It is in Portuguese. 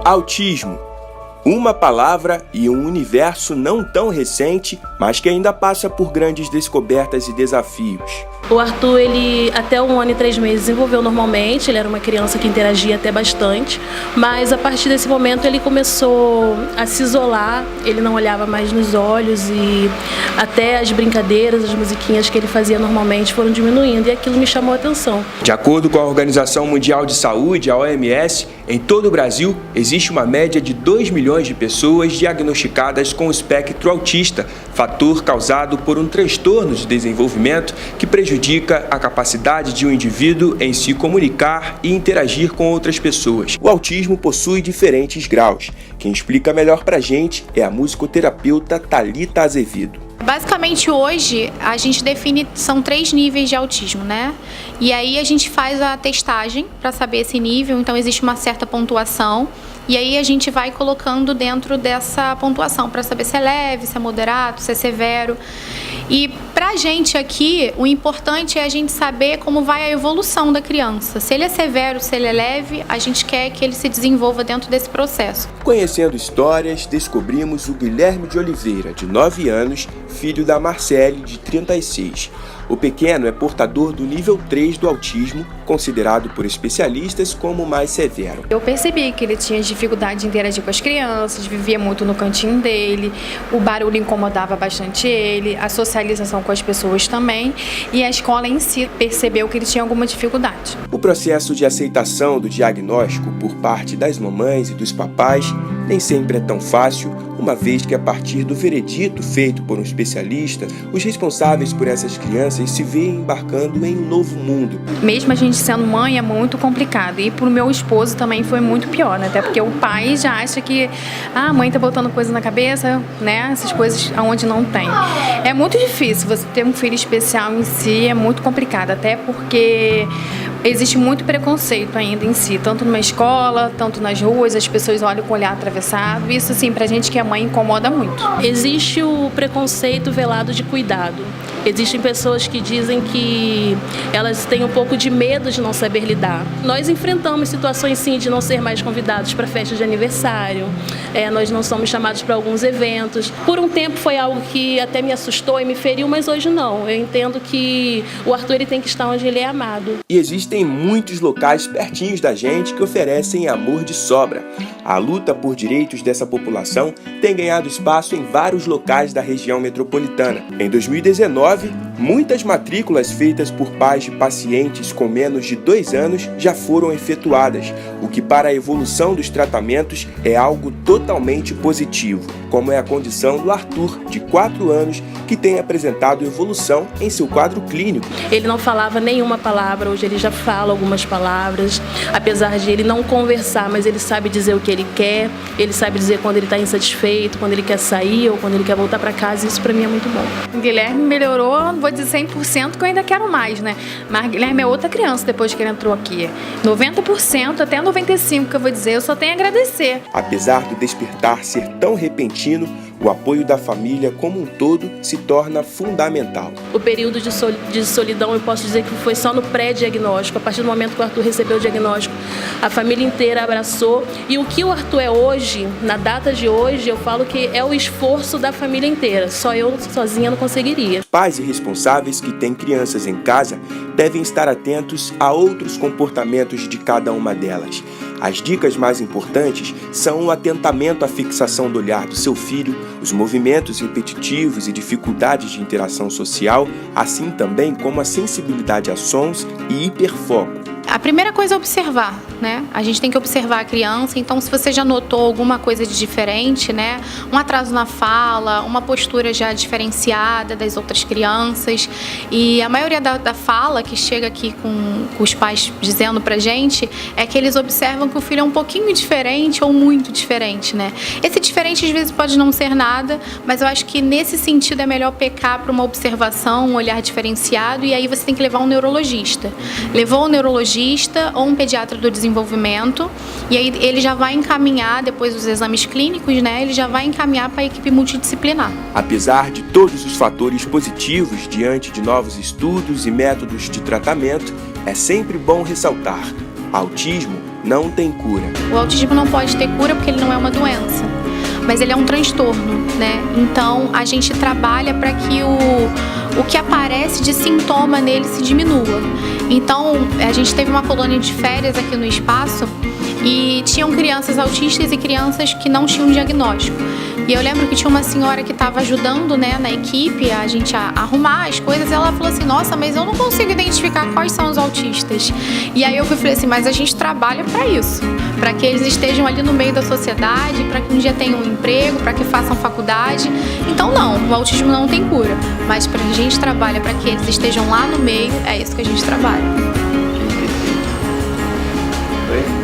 Autismo. Uma palavra e um universo não tão recente, mas que ainda passa por grandes descobertas e desafios. O Arthur, ele até 1 ano e 3 meses desenvolveu normalmente, ele era uma criança que interagia até bastante, mas a partir desse momento ele começou a se isolar, ele não olhava mais nos olhos e até as brincadeiras, as musiquinhas que ele fazia normalmente foram diminuindo e aquilo me chamou a atenção. De acordo com a Organização Mundial de Saúde, a OMS, em todo o Brasil existe uma média de 2 milhões de pessoas diagnosticadas com o espectro autista, fator causado por um transtorno de desenvolvimento que prejudica a capacidade de um indivíduo em se comunicar e interagir com outras pessoas. O autismo possui diferentes graus. Quem explica melhor pra gente é a musicoterapeuta Thalita Azevedo. Basicamente hoje a gente define, são 3 níveis de autismo, né? E aí a gente faz a testagem para saber esse nível, então existe uma certa pontuação. E aí a gente vai colocando dentro dessa pontuação para saber se é leve, se é moderado, se é severo. E pra gente aqui, o importante é a gente saber como vai a evolução da criança. Se ele é severo, se ele é leve, a gente quer que ele se desenvolva dentro desse processo. Conhecendo histórias, descobrimos o Guilherme de Oliveira, de 9 anos, filho da Marcele, de 36. O pequeno é portador do nível 3 do autismo, considerado por especialistas como o mais severo. Eu percebi que ele tinha dificuldade de interagir com as crianças, vivia muito no cantinho dele, o barulho incomodava bastante ele, a socialização com as pessoas também, e a escola em si percebeu que ele tinha alguma dificuldade. O processo de aceitação do diagnóstico por parte das mamães e dos papais nem sempre é tão fácil, uma vez que a partir do veredito feito por um especialista, os responsáveis por essas crianças se veem embarcando em um novo mundo. Mesmo a gente sendo mãe é muito complicado, e pro meu esposo também foi muito pior, né? Até porque o pai já acha que a mãe tá botando coisa na cabeça, né? Essas coisas aonde não tem. É muito difícil você ter um filho especial em si, é muito complicado, até porque existe muito preconceito ainda em si, tanto numa escola, tanto nas ruas, as pessoas olham com o olhar atravessado. Isso, assim, pra gente que é mãe, incomoda muito. Existe o preconceito velado de cuidado. Existem pessoas que dizem que elas têm um pouco de medo de não saber lidar. Nós enfrentamos situações, sim, de não ser mais convidados para festas de aniversário. Nós não somos chamados para alguns eventos. Por um tempo foi algo que até me assustou e me feriu, mas hoje não. Eu entendo que o Arthur ele tem que estar onde ele é amado. E existem muitos locais pertinhos da gente que oferecem amor de sobra. A luta por direitos dessa população tem ganhado espaço em vários locais da região metropolitana. Em 2019, muitas matrículas feitas por pais de pacientes com menos de 2 anos já foram efetuadas, o que para a evolução dos tratamentos é algo totalmente positivo, como é a condição do Arthur, de 4 anos, que tem apresentado evolução em seu quadro clínico. Ele não falava nenhuma palavra, hoje ele já fala algumas palavras, apesar de ele não conversar, mas ele sabe dizer o que ele quer, ele sabe dizer quando ele está insatisfeito, quando ele quer sair ou quando ele quer voltar para casa, isso para mim é muito bom. O Guilherme melhorou, não vou dizer 100%, que eu ainda quero mais, né? Mas o Guilherme é outra criança depois que ele entrou aqui. 90%, até 95%, que eu vou dizer, eu só tenho a agradecer. Apesar do despertar ser tão repentino, o apoio da família como um todo se torna fundamental. O período de solidão, eu posso dizer que foi só no pré-diagnóstico. A partir do momento que o Arthur recebeu o diagnóstico, a família inteira abraçou. E o que o Arthur é hoje, na data de hoje, eu falo que é o esforço da família inteira. Só eu sozinha não conseguiria. Pais e responsáveis que têm crianças em casa devem estar atentos a outros comportamentos de cada uma delas. As dicas mais importantes são o atentamento à fixação do olhar do seu filho, os movimentos repetitivos e dificuldades de interação social, assim também como a sensibilidade a sons e hiperfoco. A primeira coisa é observar, né? A gente tem que observar a criança, então se você já notou alguma coisa de diferente, né? Um atraso na fala, uma postura já diferenciada das outras crianças, e a maioria da fala que chega aqui com os pais dizendo pra gente é que eles observam que o filho é um pouquinho diferente ou muito diferente, né? Esse diferente às vezes pode não ser nada, mas eu acho que nesse sentido é melhor pecar para uma observação, um olhar diferenciado, e aí você tem que levar um neurologista. Levou o neurologista ou um pediatra do desenvolvimento, e aí ele já vai encaminhar, depois dos exames clínicos, né, ele já vai encaminhar para a equipe multidisciplinar. Apesar de todos os fatores positivos diante de novos estudos e métodos de tratamento, é sempre bom ressaltar: autismo não tem cura. O autismo não pode ter cura porque ele não é uma doença, mas ele é um transtorno, né? Então a gente trabalha para que o que aparece de sintoma nele se diminua. Então a gente teve uma colônia de férias aqui no espaço e tinham crianças autistas e crianças que não tinham diagnóstico. E eu lembro que tinha uma senhora que estava ajudando, né, na equipe, a gente a arrumar as coisas, e ela falou assim: nossa, mas eu não consigo identificar quais são os autistas. E aí eu falei assim: mas a gente trabalha para isso, para que eles estejam ali no meio da sociedade, para que um dia tenham um emprego, para que façam faculdade. Então não, o autismo não tem cura, mas para a gente trabalha para que eles estejam lá no meio, é isso que a gente trabalha. Oi?